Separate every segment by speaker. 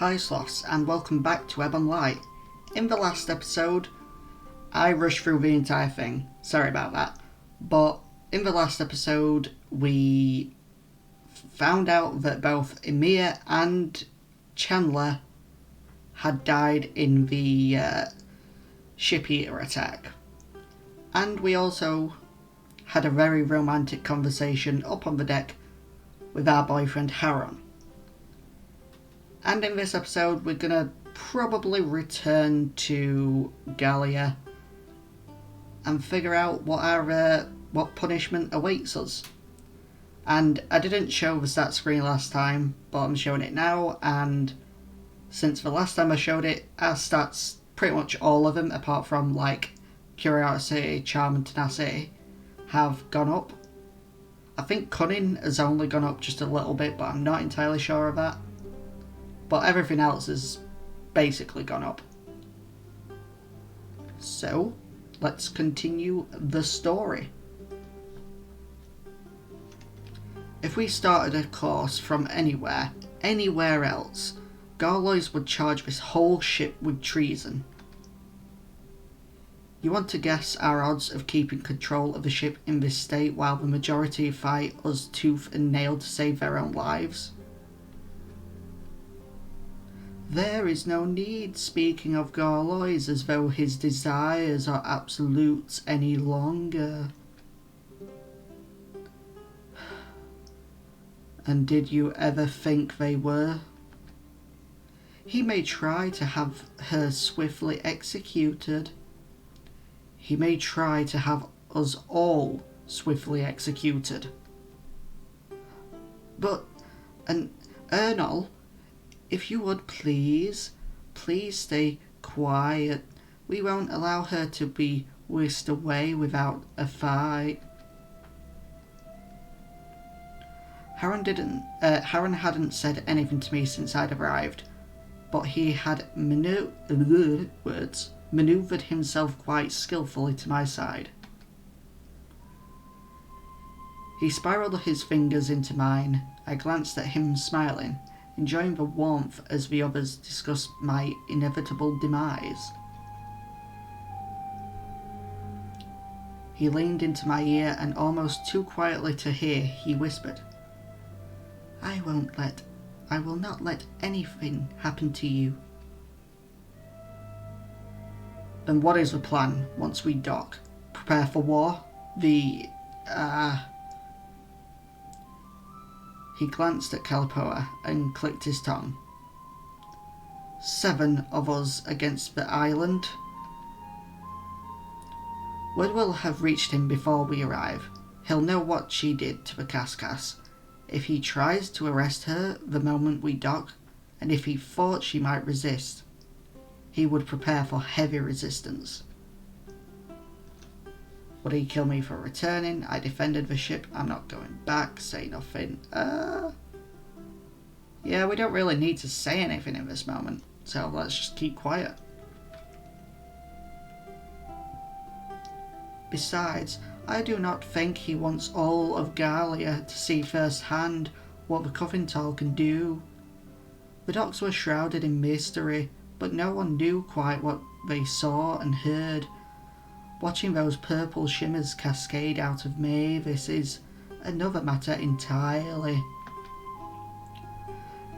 Speaker 1: Hi Sloths, and welcome back to Ebon Light. In the last episode, I rushed through the entire thing. Sorry about that. But in the last episode, we found out that both Emir and Chandler had died in the ship eater attack. And we also had a very romantic conversation up on the deck with our boyfriend Haron. And in this episode, we're going to probably return to Gallia and figure out what punishment awaits us. And I didn't show the stat screen last time, but I'm showing it now, and since the last time I showed it, our stats, pretty much all of them, apart from like Curiosity, Charm and Tenacity, have gone up. I think Cunning has only gone up just a little bit, but I'm not entirely sure of that. But everything else has basically gone up. So, let's continue the story. If we started a course from anywhere else, Garloys would charge this whole ship with treason. You want to guess our odds of keeping control of the ship in this state while the majority fight us tooth and nail to save their own lives? There is no need speaking of Garloys as though his desires are absolutes any longer. And did you ever think they were? He may try to have her swiftly executed. He may try to have us all swiftly executed. But, Ernol, if you would please stay quiet. We won't allow her to be whisked away without a fight. Haron hadn't said anything to me since I'd arrived, but he had maneuvered himself quite skillfully to my side. He spiraled his fingers into mine. I glanced at him smiling, enjoying the warmth as the others discussed my inevitable demise. He leaned into my ear, and almost too quietly to hear, he whispered, I will not let anything happen to you. Then what is the plan once we dock? Prepare for war? He glanced at Calipoa and clicked his tongue. 7 of us against the island. Word will have reached him before we arrive. He'll know what she did to the Cascas. If he tries to arrest her the moment we dock, and if he thought she might resist, he would prepare for heavy resistance. Would he kill me for returning? I defended the ship. I'm not going back. Say nothing. Yeah, we don't really need to say anything in this moment, so let's just keep quiet. Besides, I do not think he wants all of Gallia to see firsthand what the Covental can do. The docks were shrouded in mystery, but no one knew quite what they saw and heard. Watching those purple shimmers cascade out of Mavis is another matter entirely.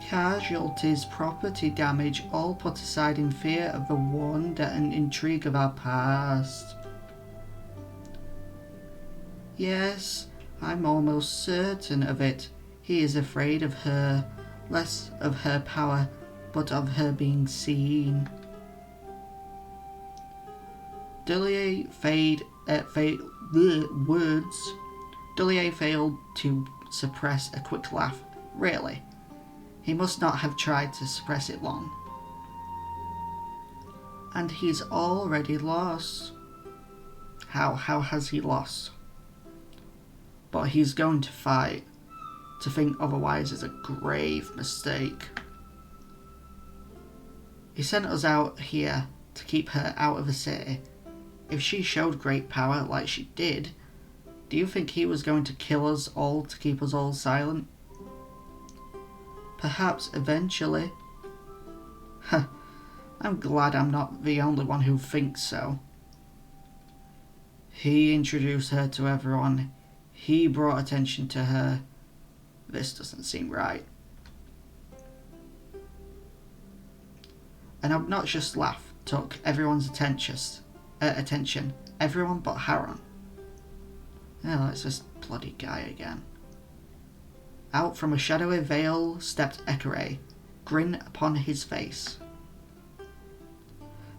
Speaker 1: Casualties, property damage, all put aside in fear of the wonder and intrigue of our past. Yes, I'm almost certain of it. He is afraid of her, less of her power, but of her being seen. Dullier failed to suppress a quick laugh. Really? He must not have tried to suppress it long. And he's already lost. How has he lost? But he's going to fight. To think otherwise is a grave mistake. He sent us out here to keep her out of the city. If she showed great power like she did, do you think he was going to kill us all to keep us all silent? Perhaps eventually. I'm glad I'm not the only one who thinks so. He introduced her to everyone. He brought attention to her. This doesn't seem right. An obnoxious laugh took everyone's attention. Everyone but Haron. Oh, it's this bloody guy again. Out from a shadowy veil stepped Ekere, grin upon his face.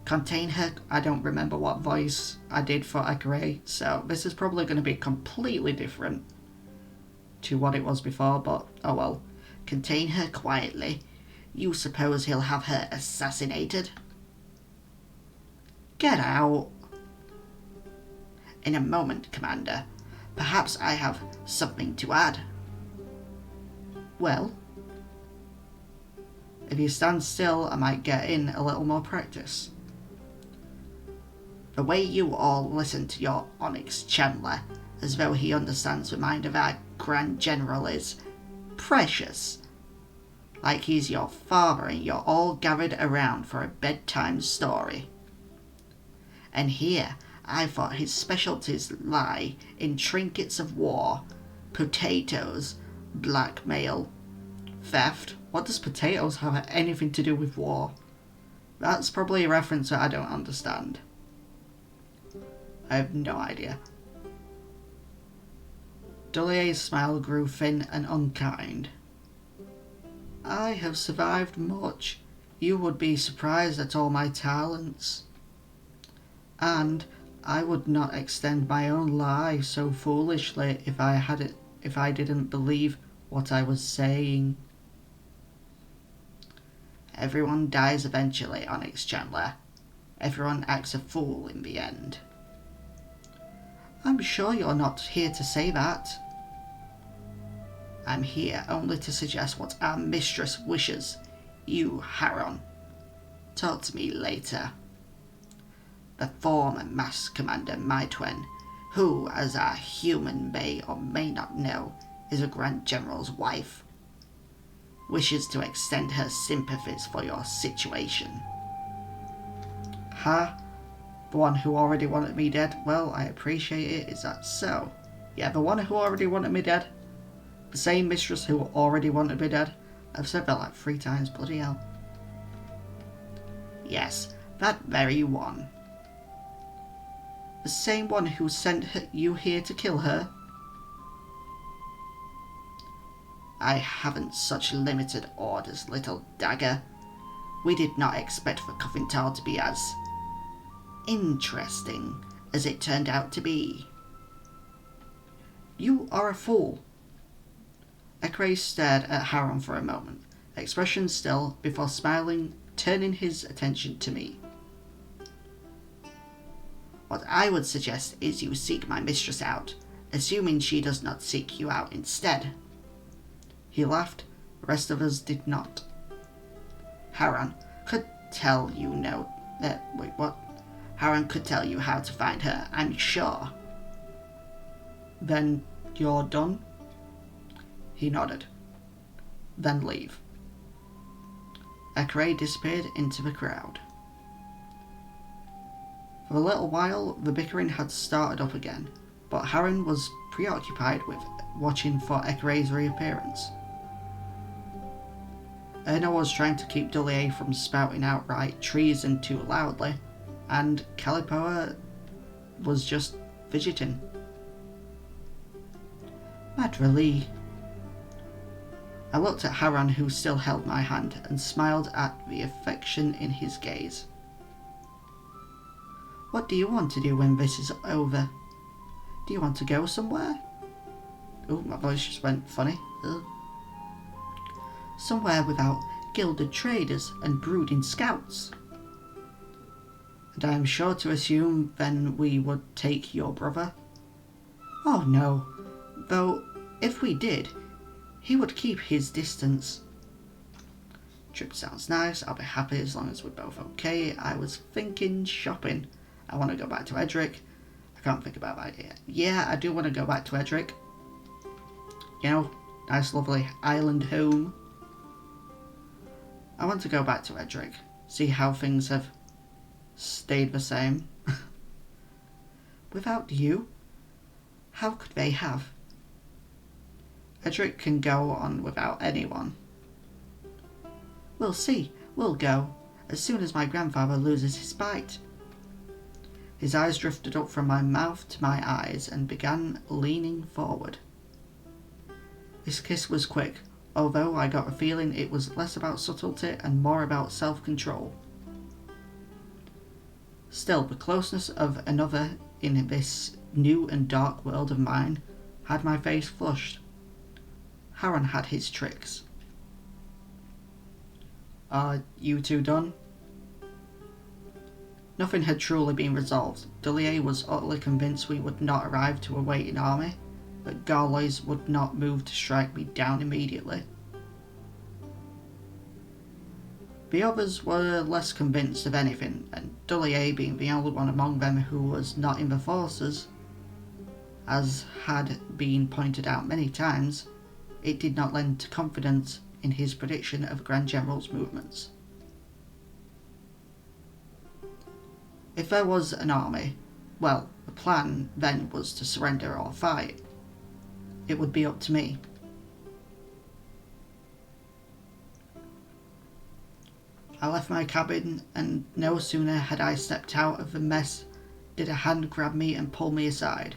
Speaker 1: Contain her. I don't remember what voice I did for Ekere, so this is probably going to be completely different to what it was before, but oh well. Contain her quietly. You suppose he'll have her assassinated? Get out. In a moment, Commander. Perhaps I have something to add. Well, if you stand still, I might get in a little more practice. The way you all listen to your Onyx Chandler, as though he understands the mind of our Grand General, is precious. Like he's your father and you're all gathered around for a bedtime story. And here, I thought his specialties lie in trinkets of war, potatoes, blackmail, theft. What does potatoes have anything to do with war? That's probably a reference that I don't understand. I have no idea. Dullier's smile grew thin and unkind. I have survived much. You would be surprised at all my talents. And I would not extend my own life so foolishly if I didn't believe what I was saying. Everyone dies eventually, Onyx Chandler. Everyone acts a fool in the end. I'm sure you're not here to say that. I'm here only to suggest what our mistress wishes. You, Haron. Talk to me later. The former Master Commander Mietwen, who, as our human may or may not know, is a Grand General's wife, wishes to extend her sympathies for your situation. Ha? The one who already wanted me dead? Well, I appreciate it. Is that so? Yeah, the one who already wanted me dead? The same mistress who already wanted me dead? I've said that like 3 times, bloody hell. Yes, that very one. The same one who sent you here to kill her? I haven't such limited orders, little dagger. We did not expect the Coffintal to be as interesting as it turned out to be. You are a fool. Ekere stared at Haron for a moment, expression still, before smiling, turning his attention to me. What I would suggest is you seek my mistress out, assuming she does not seek you out instead. He laughed. The rest of us did not. Haron could tell you Haron could tell you how to find her, I'm sure. Then you're done? He nodded. Then leave. Ekere disappeared into the crowd. For a little while, the bickering had started up again, but Haron was preoccupied with watching for Ekere's reappearance. Erna was trying to keep Dullier from spouting outright treason too loudly, and Calipoa was just fidgeting. Madrili. I looked at Haron, who still held my hand, and smiled at the affection in his gaze. What do you want to do when this is over? Do you want to go somewhere? Oh, my voice just went funny. Ugh. Somewhere without gilded traders and brooding scouts. And I am sure to assume then we would take your brother. Oh no, though if we did, he would keep his distance. Trip sounds nice, I'll be happy as long as we're both okay. I was thinking shopping. I want to go back to Edric. I can't think about that yet. Yeah, I do want to go back to Edric. You know, nice lovely island home. I want to go back to Edric. See how things have stayed the same. Without you? How could they have? Edric can go on without anyone. We'll see. We'll go, as soon as my grandfather loses his bite. His eyes drifted up from my mouth to my eyes and began leaning forward. His kiss was quick, although I got a feeling it was less about subtlety and more about self-control. Still, the closeness of another in this new and dark world of mine had my face flushed. Haran had his tricks. Are you two done? Nothing had truly been resolved. Delier was utterly convinced we would not arrive to a waiting army, but Garlois would not move to strike me down immediately. The others were less convinced of anything, and Delier, being the only one among them who was not in the forces, as had been pointed out many times, it did not lend to confidence in his prediction of Grand General's movements. If there was an army, well, the plan then was to surrender or fight. It would be up to me. I left my cabin, and no sooner had I stepped out of the mess did a hand grab me and pull me aside.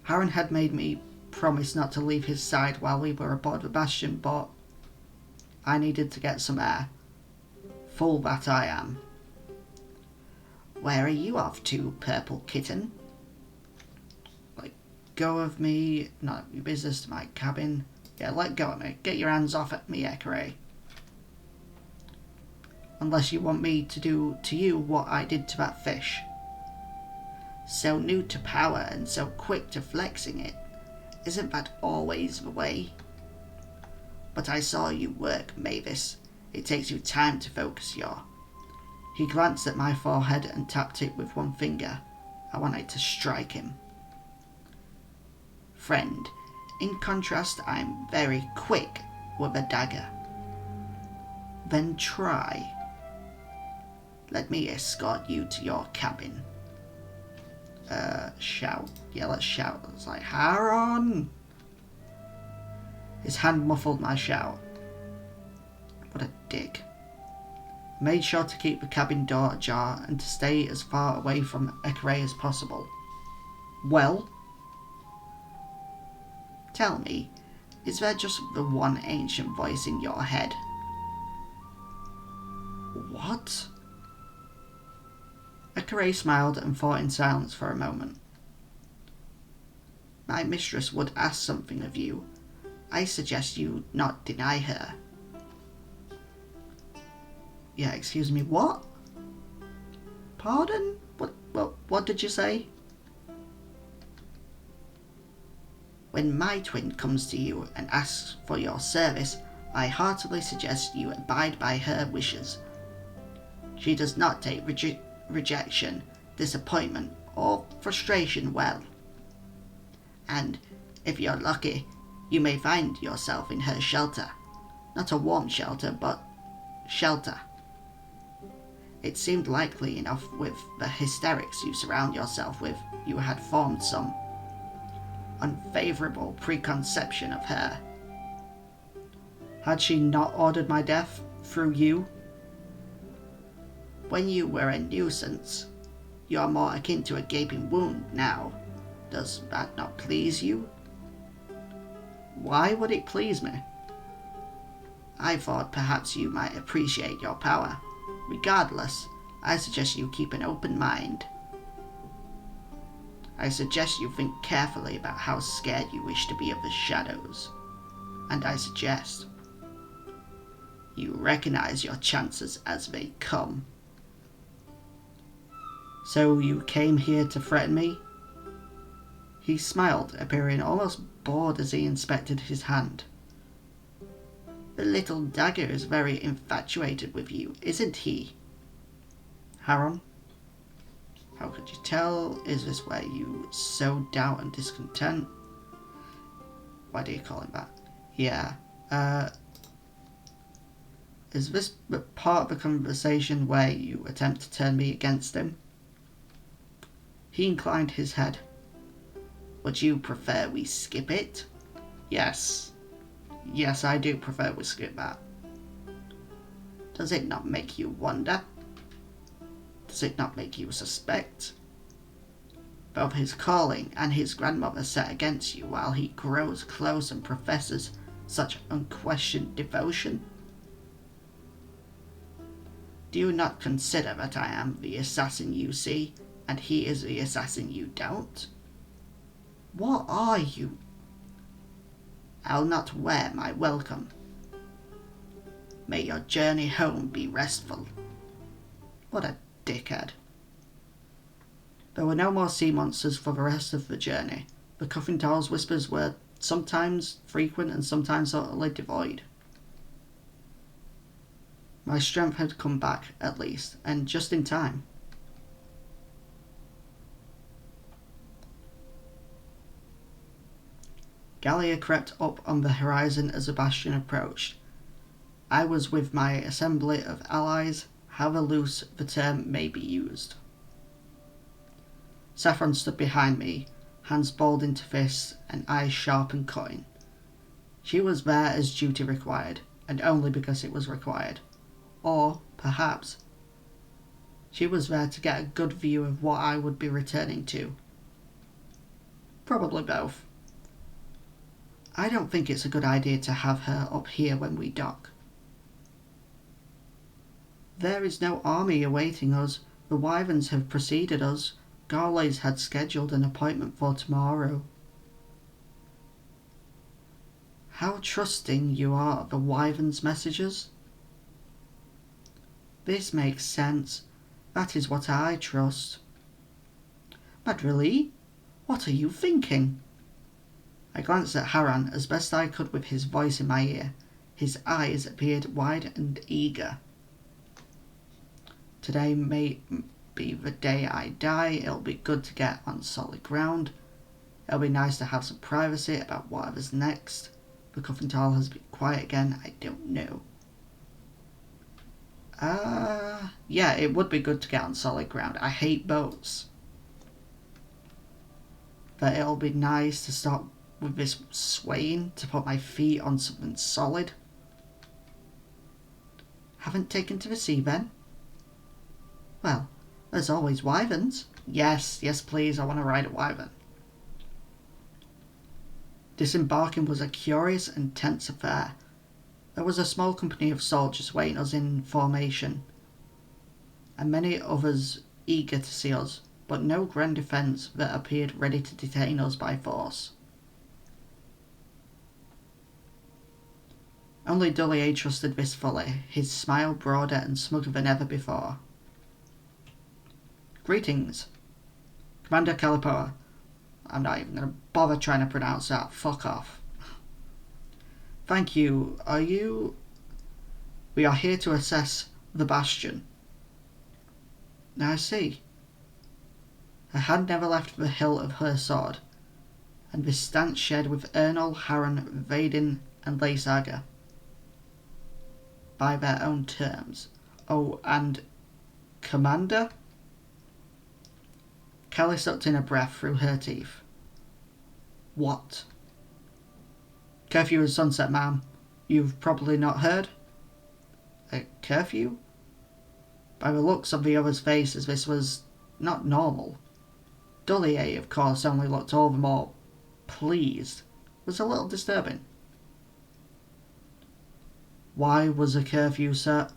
Speaker 1: Haran had made me promise not to leave his side while we were aboard the Bastion, but I needed to get some air. Fool that I am. Where are you off to, purple kitten? Let go of me, not your business to my cabin. Yeah, let go of me. Get your hands off at me, Ekere. Unless you want me to do to you what I did to that fish. So new to power and so quick to flexing it. Isn't that always the way? But I saw you work, Mavis. It takes you time to focus your... He glanced at my forehead and tapped it with one finger. I wanted to strike him. Friend, in contrast, I'm very quick with a dagger. Then try. Let me escort you to your cabin. Shout. Yeah, let's shout. It's like, Haran! His hand muffled my shout. What a dick. Made sure to keep the cabin door ajar and to stay as far away from Ekere as possible. Well? Tell me, is there just the one ancient voice in your head? What? Ekere smiled and thought in silence for a moment. My mistress would ask something of you. I suggest you not deny her. Yeah, excuse me, what? Pardon? What did you say? When Mietwen comes to you and asks for your service, I heartily suggest you abide by her wishes. She does not take rejection, disappointment, or frustration well. And, if you're lucky, you may find yourself in her shelter. Not a warm shelter, but shelter. It seemed likely enough with the hysterics you surround yourself with, you had formed some unfavourable preconception of her. Had she not ordered my death through you? When you were a nuisance, you're more akin to a gaping wound now. Does that not please you? Why would it please me? I thought perhaps you might appreciate your power. Regardless, I suggest you keep an open mind. I suggest you think carefully about how scared you wish to be of the shadows. And I suggest you recognize your chances as they come. So you came here to threaten me? He smiled, appearing almost bored as he inspected his hand. The little dagger is very infatuated with you, isn't he? Haran? How could you tell? Is this where you sow doubt and discontent? Why do you call him that? Yeah. Is this part of the conversation where you attempt to turn me against him? He inclined his head. Would you prefer we skip it? Yes. Yes, I do prefer we skip that. Does it not make you wonder? Does it not make you suspect? Both his calling and his grandmother set against you while he grows close and professes such unquestioned devotion? Do you not consider that I am the assassin you see, and he is the assassin you don't? What are you? I'll not wear my welcome. May your journey home be restful. What a dickhead. There were no more sea monsters for the rest of the journey. The Cuffingtall's whispers were sometimes frequent and sometimes utterly devoid. My strength had come back, at least, and just in time. Gallia crept up on the horizon as the bastion approached. I was with my assembly of allies, however loose the term may be used. Saffron stood behind me, hands balled into fists and eyes sharp and cutting. She was there as duty required, and only because it was required. Or, perhaps, she was there to get a good view of what I would be returning to. Probably both. I don't think it's a good idea to have her up here when we dock. There is no army awaiting us. The wyverns have preceded us. Garley's had scheduled an appointment for tomorrow. How trusting you are of the wyvern's messages. This makes sense. That is what I trust. Madrilly, what are you thinking? I glanced at Haran as best I could with his voice in my ear. His eyes appeared wide and eager. Today may be the day I die. It'll be good to get on solid ground. It'll be nice to have some privacy about whatever's next. The Cuffingtall has been quiet again. I don't know. Yeah, it would be good to get on solid ground. I hate boats. But it'll be nice to stop with this swaying, to put my feet on something solid. Haven't taken to the sea then? Well, there's always wyverns. Yes, please, I want to ride a wyvern. Disembarking was a curious and tense affair. There was a small company of soldiers waiting us in formation, and many others eager to see us, but no grand defence that appeared ready to detain us by force. Only Dullier trusted this fully, his smile broader and smoother than ever before. Greetings, Commander Calipoa. I'm not even going to bother trying to pronounce that. Fuck off. Thank you. Are you... We are here to assess the bastion. Now I see. Her hand never left the hilt of her sword, and this stance shared with Ernol, Haran, Vaden, and Leisaga. By their own terms. Oh, and... Commander? Kelly sucked in a breath through her teeth. What? Curfew is sunset, ma'am. You've probably not heard? A curfew? By the looks of the other's faces, this was not normal. Dullier, of course, only looked all the more pleased. It was a little disturbing. Why was a curfew, sir?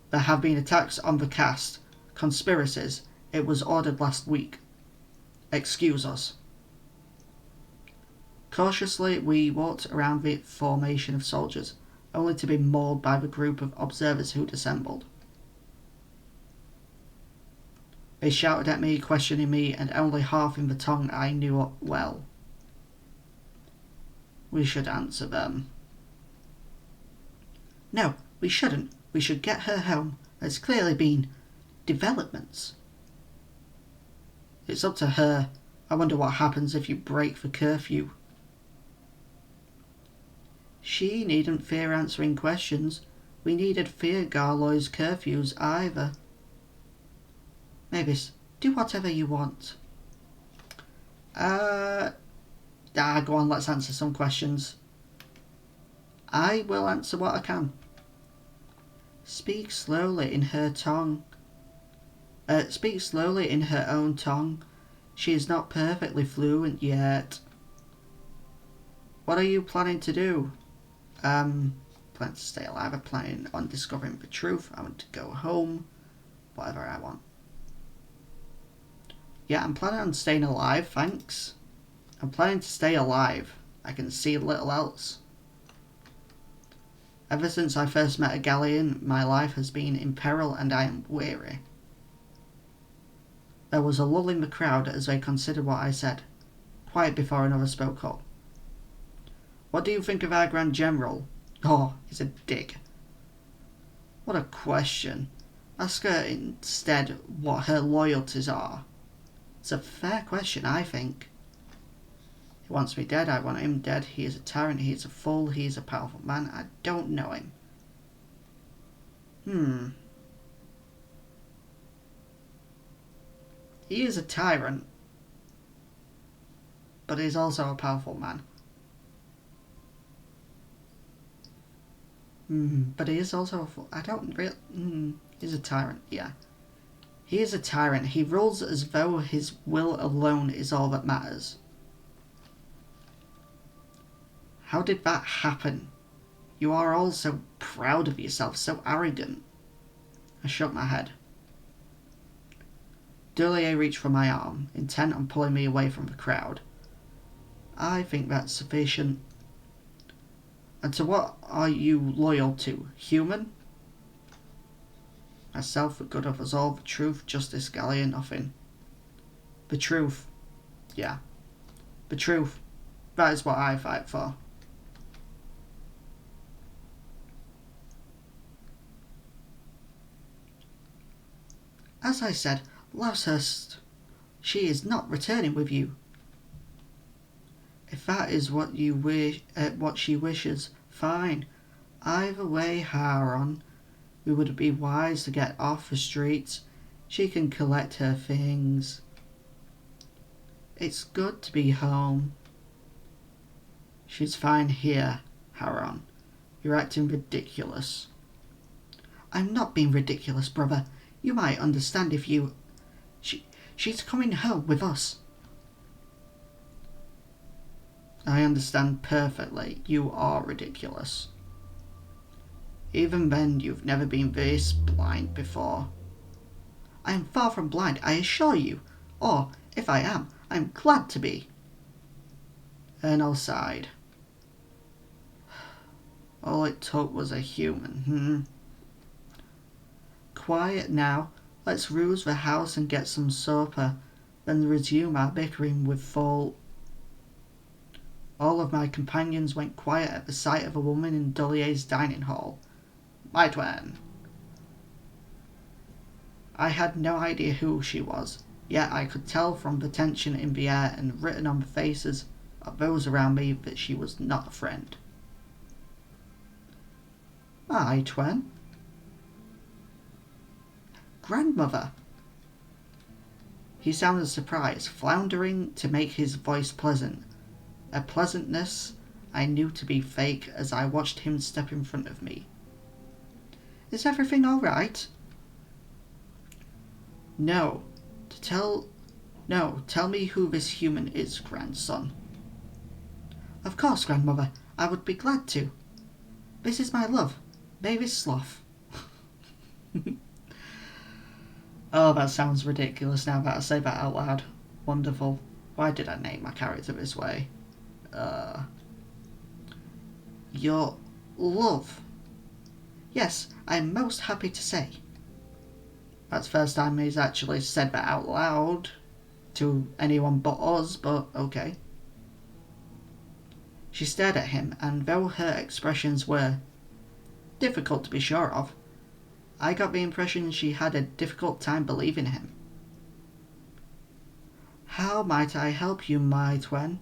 Speaker 1: There have been attacks on the cast, conspiracies. It was ordered last week. Excuse us. Cautiously, we walked around the formation of soldiers, only to be mauled by the group of observers who'd assembled. They shouted at me, questioning me, and only half in the tongue I knew well. We should answer them. No, we shouldn't. We should get her home. There's clearly been developments. It's up to her. I wonder what happens if you break the curfew. She needn't fear answering questions. We needn't fear Garloy's curfews either. Mavis, do whatever you want. Go on, let's answer some questions. I will answer what I can. Speak slowly in her tongue. Speak slowly in her own tongue. She is not perfectly fluent yet. What are you planning to do? Plan to stay alive. I'm planning on discovering the truth. I want to go home. Whatever I want. Yeah, I'm planning on staying alive, thanks. I'm planning to stay alive. I can see little else. Ever since I first met a Gallian, my life has been in peril and I am weary. There was a lull in the crowd as they considered what I said. Quiet before another spoke up. What do you think of our Grand General? Oh, he's a dick. What a question. Ask her instead what her loyalties are. It's a fair question, I think. He wants me dead, I want him dead. He is a tyrant, he is a fool, he is a powerful man. I don't know him. He is a tyrant, but he's also a powerful man. But he is also a fool. I don't really... he's a tyrant, yeah. He is a tyrant. He rules as though his will alone is all that matters. How did that happen? You are all so proud of yourself, so arrogant. I shook my head. Delier reached for my arm, intent on pulling me away from the crowd. I think that's sufficient. And to what are you loyal to? Human? Myself, the good of us all, the truth, justice, Gallia, nothing. The truth. Yeah. The truth. That is what I fight for. As I said, Loushurst, she is not returning with you. If that is what you wish, what she wishes, fine. Either way, Haron, we would be wise to get off the streets. She can collect her things. It's good to be home. She's fine here, Haron. You're acting ridiculous. I'm not being ridiculous, brother. You might understand if you... She's coming home with us. I understand perfectly. You are ridiculous. Even then, you've never been this blind before. I am far from blind, I assure you. Or, if I am, I'm glad to be. Ernol sighed. All it took was a human, Quiet now. Let's ruse the house and get some supper, then resume our bickering with full... All of my companions went quiet at the sight of a woman in Dulier's dining hall. Mietwen. I had no idea who she was, yet I could tell from the tension in the air and written on the faces of those around me that she was not a friend. Mietwen? Grandmother! He sounded surprised, floundering to make his voice pleasant. A pleasantness I knew to be fake as I watched him step in front of me. Is everything all right? No. Tell me who this human is, grandson. Of course, grandmother. I would be glad to. This is my love, Mavis Sloth. Oh, that sounds ridiculous now that I say that out loud. Wonderful. Why did I name my character this way? Your love. Yes, I'm most happy to say. That's the first time he's actually said that out loud to anyone but us, but okay. She stared at him, and though her expressions were difficult to be sure of, I got the impression she had a difficult time believing him. How might I help you, Mietwen,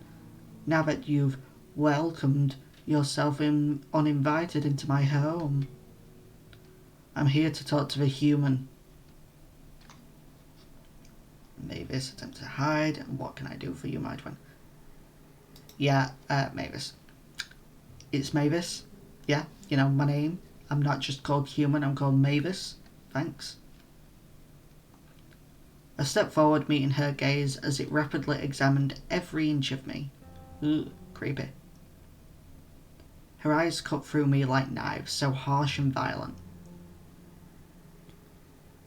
Speaker 1: now that you've welcomed yourself uninvited into my home. I'm here to talk to the human. Mavis attempts to hide. What can I do for you, Mietwen? Yeah, Mavis. It's Mavis. Yeah, you know my name. I'm not just called human, I'm called Mavis. Thanks. I stepped forward, meeting her gaze as it rapidly examined every inch of me. Ugh, creepy. Her eyes cut through me like knives, so harsh and violent.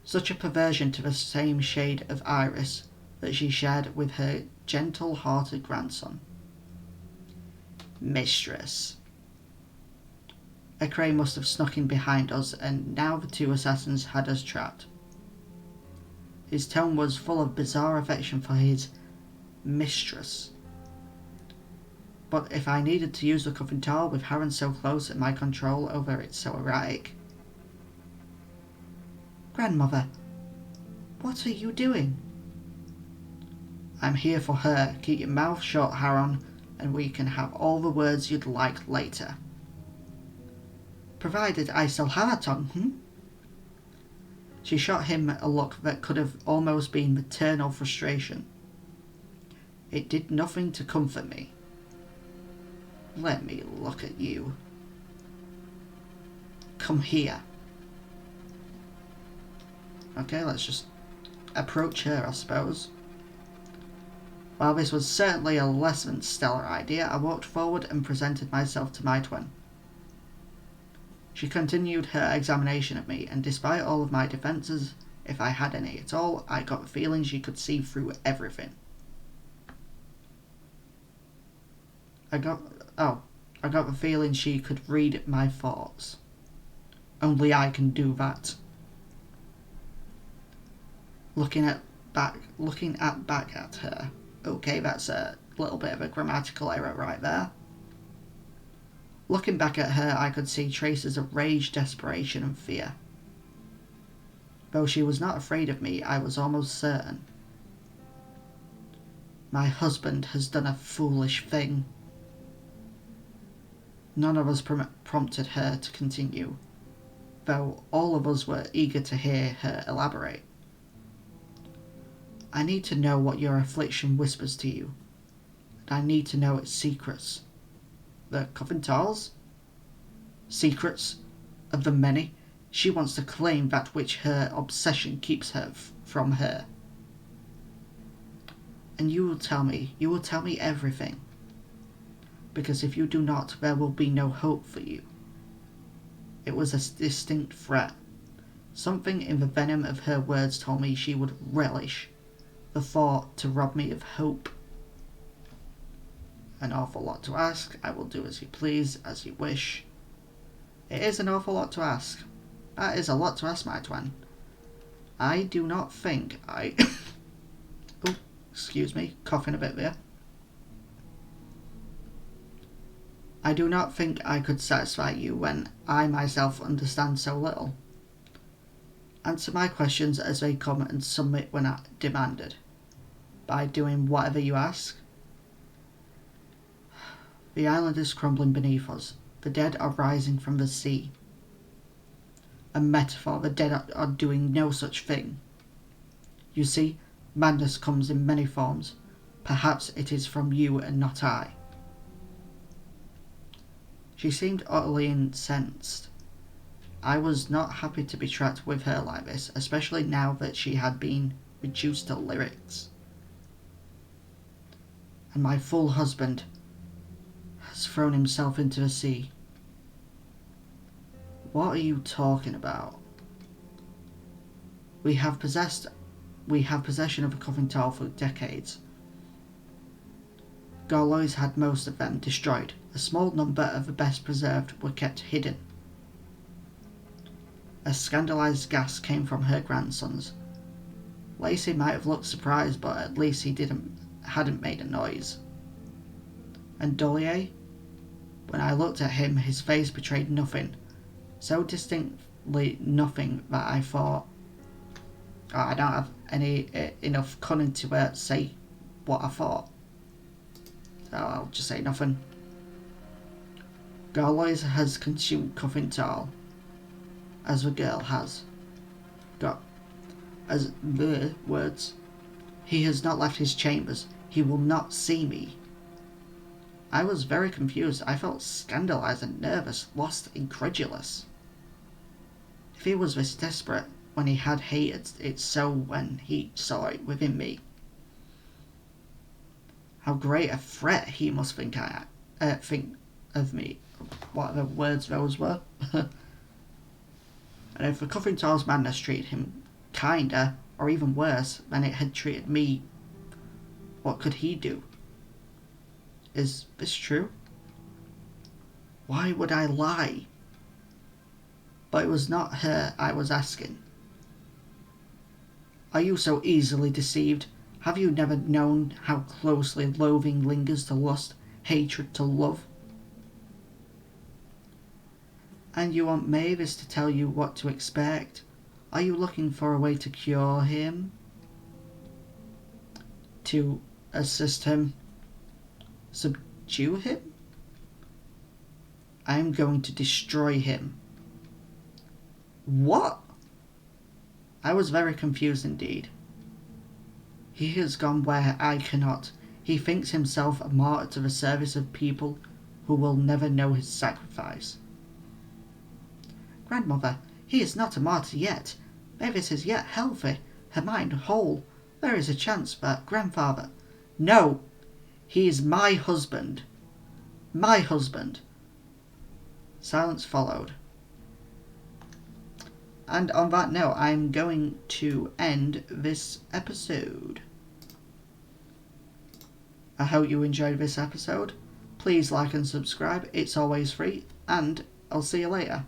Speaker 1: Such a perversion to the same shade of iris that she shared with her gentle-hearted grandson. Mistress. A crane must have snuck in behind us, and now the two assassins had us trapped. His tone was full of bizarre affection for his mistress. But if I needed to use the coffin tower with Harren so close and my control over it so erratic... Grandmother, what are you doing? I'm here for her. Keep your mouth shut, Harren, and we can have all the words you'd like later. Provided I still have a tongue, She shot him a look that could have almost been maternal frustration. It did nothing to comfort me. Let me look at you. Come here. Okay, let's just approach her, I suppose. While this was certainly a less than stellar idea, I walked forward and presented myself to Mietwen. She continued her examination of me, and despite all of my defences, if I had any at all, I got the feeling she could see through everything. I got the feeling she could read my thoughts. Only I can do that. Looking back at her. Okay, that's a little bit of a grammatical error right there. Looking back at her, I could see traces of rage, desperation, and fear. Though she was not afraid of me, I was almost certain. My husband has done a foolish thing. None of us prompted her to continue, though all of us were eager to hear her elaborate. I need to know what your affliction whispers to you, and I need to know its secrets. The coffin towers? Secrets of the many? She wants to claim that which her obsession keeps her from her. And you will tell me everything. Because if you do not, there will be no hope for you. It was a distinct threat. Something in the venom of her words told me she would relish the thought to rob me of hope. An awful lot to ask. I will do as you please, as you wish. It is an awful lot to ask. That is a lot to ask, Mietwen. I do not think I... oh, excuse me, coughing a bit there. I do not think I could satisfy you when I myself understand so little. Answer my questions as they come and submit when demanded. By doing whatever you ask. The island is crumbling beneath us. The dead are rising from the sea. A metaphor, the dead are doing no such thing. You see, madness comes in many forms. Perhaps it is from you and not I. She seemed utterly incensed. I was not happy to be trapped with her like this, especially now that she had been reduced to lyrics. And my full husband has thrown himself into the sea. What are you talking about? We have possession of a coffin tower for decades. Gorlois had most of them destroyed. A small number of the best preserved were kept hidden. A scandalised gasp came from her grandsons. Lacey might have looked surprised, but at least he hadn't made a noise. And Dollier? When I looked at him, his face betrayed nothing. So distinctly nothing that I thought, oh, I don't have enough cunning to say what I thought. So I'll just say nothing. Garlois has consumed Cuffintal, as the girl has. Got as the words. He has not left his chambers. He will not see me. I was very confused. I felt scandalised and nervous, lost, incredulous. If he was this desperate when he had hated it so when he saw it within me, how great a threat he must think of me. Whatever words those were. And if the Cuffintal's madness treated him kinder, or even worse, than it had treated me, what could he do? Is this true? Why would I lie? But it was not her I was asking. Are you so easily deceived? Have you never known how closely loathing lingers to lust, hatred to love? And you want Mavis to tell you what to expect? Are you looking for a way to cure him? To assist him? Subdue him? I am going to destroy him. What? I was very confused indeed. He has gone where I cannot. He thinks himself a martyr to the service of people who will never know his sacrifice. Grandmother, he is not a martyr yet. Mavis is yet healthy, her mind whole. There is a chance, but grandfather... No! He is my husband. My husband. Silence followed. And on that note, I'm going to end this episode. I hope you enjoyed this episode. Please like and subscribe. It's always free. And I'll see you later.